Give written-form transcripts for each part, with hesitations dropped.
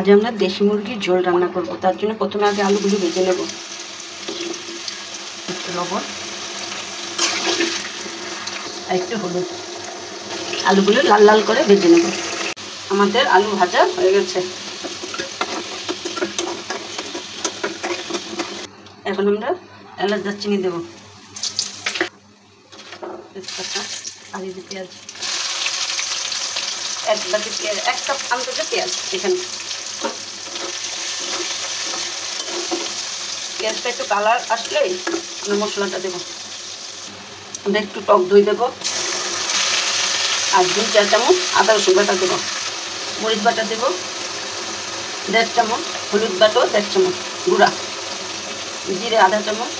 আজ আমরা দেশি মুরগির ঝোল রান্না করব। তার জন্য প্রথমে আগে আলুগুলো ভেজে নেব। একটু লবণ আর একটু হলুদ, আলুগুলো লাল লাল করে ভেজে নেব। আমাদের আলু ভাজা হয়ে গেছে। এখন আমরা এলাচ দারচিনি দেব, তেজপাতা আর এই যে পেঁয়াজ, এক বাটি পেঁয়াজ, এক কাপ আন্তর্জা পেঁয়াজ। এখানে পেঁয়াজটা একটু কালার আসলেই আমরা মশলাটা দেবো। আমরা একটু টক দই দেবো আর 2-4 চামচ আদা রসুন বাটা দেবো। মরিচ বাটা দেবো 1.5 চামচ, হলুদ বাটাও 1.5 চামচ গুঁড়া, জিরে আধা চামচ,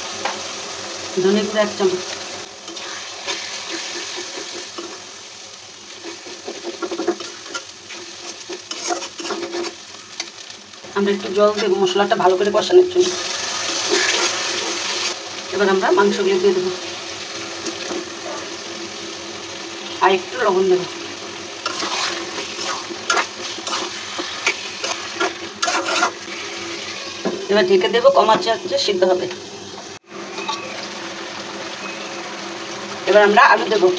ধনে গুঁড়া 1 চামচ। আমরা একটু জল দেবো মশলাটা ভালো করে কষানোর জন্য। এবার আমরা মাংসগুলো দিয়ে দেবো আর একটু লবণ দেবো। এবার ঢেকে দেবো, কম আঁচে সিদ্ধ হবে। এবার আমরা আলু দেবো।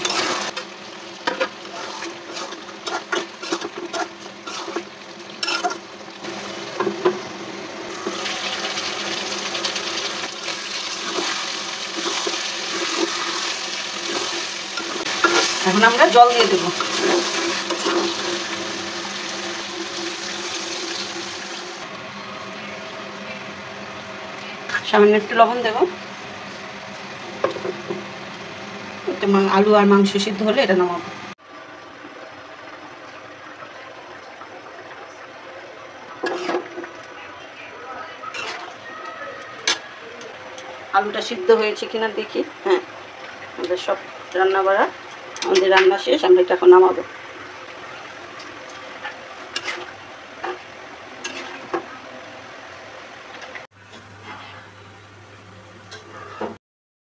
এখন আমরা জল দিয়ে দেবো। সামান্য একটু লবণ দেবো। আলু আর মাংস সিদ্ধ হলে এটা নামাবো। আলুটা সিদ্ধ হয়েছে কিনা দেখি। হ্যাঁ, আমাদের সব রান্না বাড়া, আমাদের রান্না শেষ। আমরা এটা এখন নামাবো।